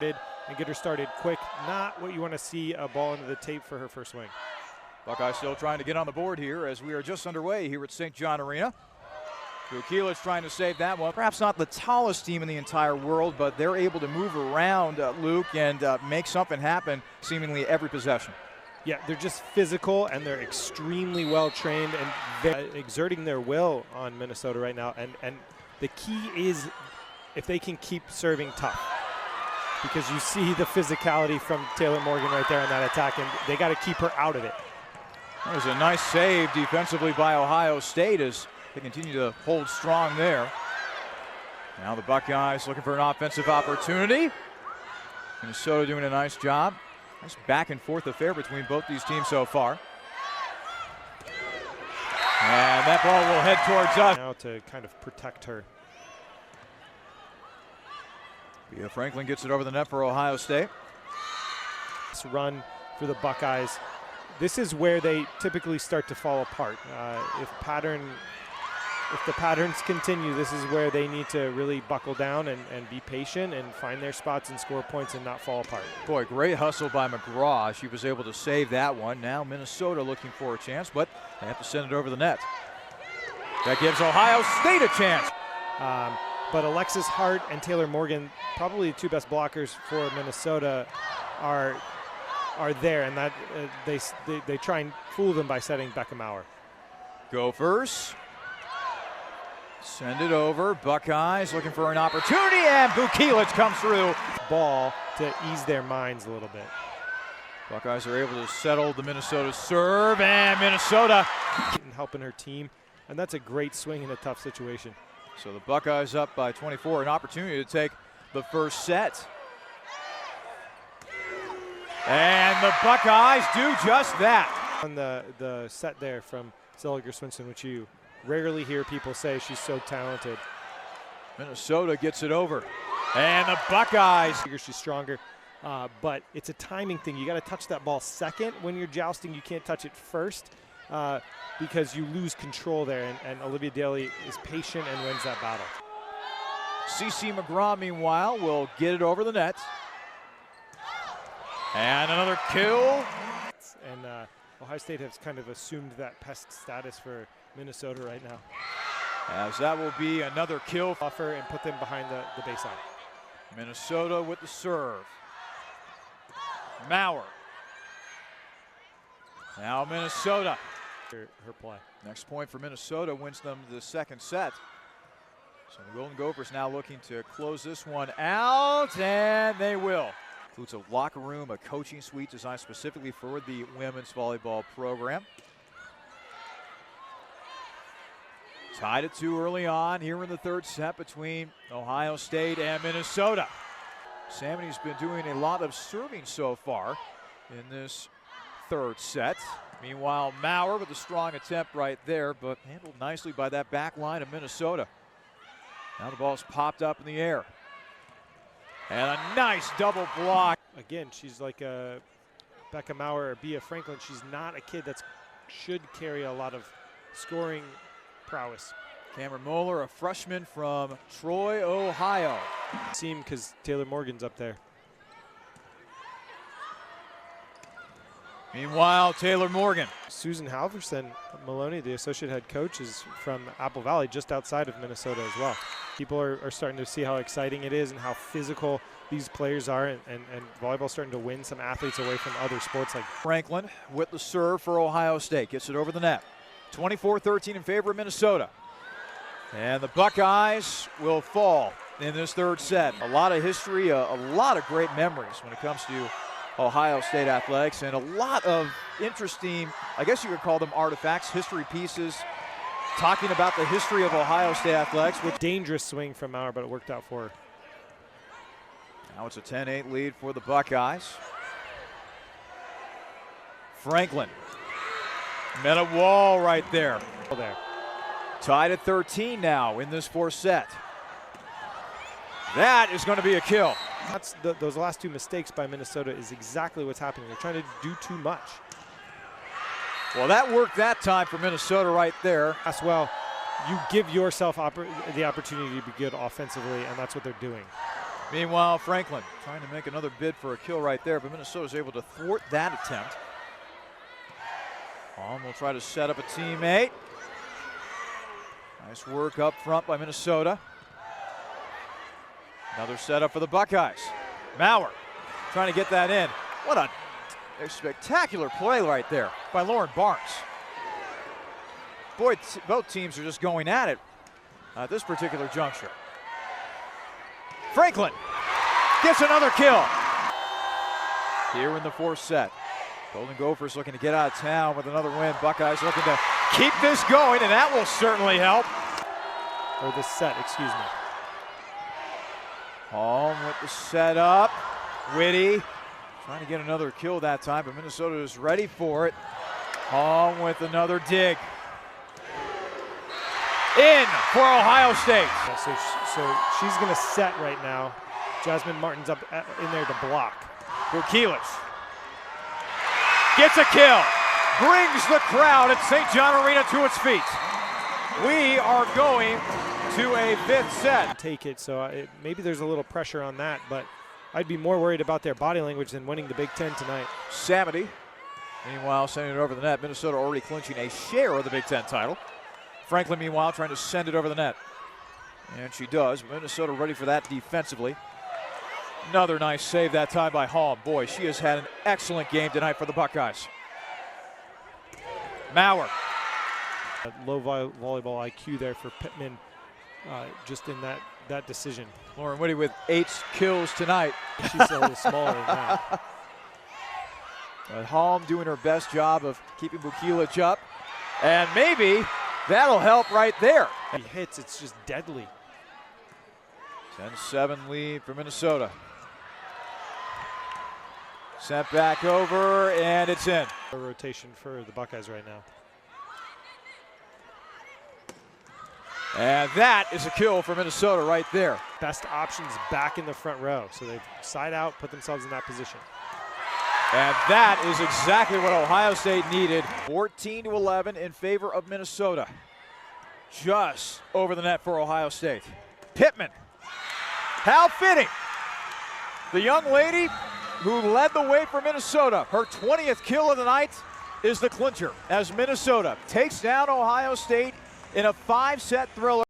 and get her started quick. Not what you want to see a ball into the tape for her first swing. Buckeyes still trying to get on the board here as we are just underway here at St. John Arena. Buckeyes trying to save that one. Perhaps not the tallest team in the entire world, but they're able to move around, Luke, and make something happen seemingly every possession. Yeah, they're just physical, and they're extremely well trained, and they're exerting their will on Minnesota right now. And the key is if they can keep serving tough, because you see the physicality from Taylor Morgan right there on that attack, and they got to keep her out of it. That was a nice save defensively by Ohio State as they continue to hold strong there. Now the Buckeyes looking for an offensive opportunity. Minnesota doing a nice job. Nice back and forth affair between both these teams so far. And that ball will head towards us. Now to kind of protect her. Bia Franklin gets it over the net for Ohio State. This run for the Buckeyes. This is where they typically start to fall apart. If the patterns continue, this is where they need to really buckle down and be patient and find their spots and score points and not fall apart. Boy, great hustle by McGraw. She was able to save that one. Now Minnesota looking for a chance, but they have to send it over the net. That gives Ohio State a chance. But Alexis Hart and Taylor Morgan, probably the two best blockers for Minnesota, are there, and that they try and fool them by setting Becca Maurer. Gophers send it over. Buckeyes looking for an opportunity, and Buckeyes comes through. Ball to ease their minds a little bit. Buckeyes are able to settle the Minnesota serve, and Minnesota helping her team, and that's a great swing in a tough situation. So the Buckeyes up by 24, an opportunity to take the first set. And the Buckeyes do just that. On the set there from Zeliger Swinson, which you rarely hear people say, she's so talented. Minnesota gets it over. And the Buckeyes. She's stronger, but it's a timing thing. You got to touch that ball second. When you're jousting, you can't touch it first because you lose control there, and Olivia Daly is patient and wins that battle. CeCe McGraw, meanwhile, will get it over the net. And another kill. And Ohio State has kind of assumed that pest status for Minnesota right now. As that will be another kill. Offer and put them behind the baseline. Minnesota with the serve. Maurer. Now Minnesota. Her play. Next point for Minnesota wins them the second set. So the Golden Gophers now looking to close this one out, and they will. Includes a locker room, a coaching suite designed specifically for the women's volleyball program. Tied at 2 early on here in the third set between Ohio State and Minnesota. Samony's been doing a lot of serving so far in this third set. Meanwhile, Maurer with a strong attempt right there, but handled nicely by that back line of Minnesota. Now the ball's popped up in the air. And a nice double block. Again, she's like a Becca Maurer or Bia Franklin. She's not a kid that should carry a lot of scoring prowess. Cameron Moeller, a freshman from Troy, Ohio. Seem because Taylor Morgan's up there. Meanwhile, Taylor Morgan. Susan Halverson Maloney, the associate head coach, is from Apple Valley, just outside of Minnesota as well. People are starting to see how exciting it is and how physical these players are, and volleyball starting to win some athletes away from other sports like Franklin with the serve for Ohio State. Gets it over the net. 24-13 in favor of Minnesota. And the Buckeyes will fall in this third set. A lot of history, a lot of great memories when it comes to Ohio State athletics, and a lot of interesting, I guess you could call them artifacts, history pieces, talking about the history of Ohio State athletics. With dangerous swing from Maurer, but it worked out for her. Now it's a 10-8 lead for the Buckeyes. Franklin met a wall right there. Tied at 13 now in this fourth set. That is going to be a kill. That's those last two mistakes by Minnesota is exactly what's happening. They're trying to do too much. Well, that worked that time for Minnesota right there. As well, you give yourself the opportunity to be good offensively, and that's what they're doing. Meanwhile, Franklin trying to make another bid for a kill right there, but Minnesota's able to thwart that attempt. Holm will try to set up a teammate. Nice work up front by Minnesota. Another setup for the Buckeyes. Maurer trying to get that in. What a spectacular play right there by Lauren Barnes. Boy, both teams are just going at it at this particular juncture. Franklin gets another kill. Here in the fourth set. Golden Gophers looking to get out of town with another win. Buckeyes looking to keep this going, and that will certainly help. Or this set, excuse me. Holm with the setup. Whitty trying to get another kill that time, but Minnesota is ready for it. Holm with another dig. In for Ohio State. Yeah, so she's going to set right now. Jasmine Martin's up in there to block. Buckeyes gets a kill. Brings the crowd at St. John Arena to its feet. We are going to a fifth set. Take it, so maybe there's a little pressure on that, but I'd be more worried about their body language than winning the Big Ten tonight. Samity, meanwhile, sending it over the net. Minnesota already clinching a share of the Big Ten title. Franklin, meanwhile, trying to send it over the net. And she does. Minnesota ready for that defensively. Another nice save that time by Holm. Boy, she has had an excellent game tonight for the Buckeyes. Maurer. Low volleyball IQ there for Pittman, just in that decision. Lauren Whitty with 8 kills tonight. She's a little smaller than that. But Holm doing her best job of keeping Buckeyes up. And maybe that'll help right there. He hits, it's just deadly. 10-7 lead for Minnesota. Sent back over, and it's in. A rotation for the Buckeyes right now. And that is a kill for Minnesota right there. Best options back in the front row. So they side out, put themselves in that position. And that is exactly what Ohio State needed. 14-11 in favor of Minnesota. Just over the net for Ohio State. Pittman. How fitting. The young lady who led the way for Minnesota. Her 20th kill of the night is the clincher as Minnesota takes down Ohio State in a 5-set thriller.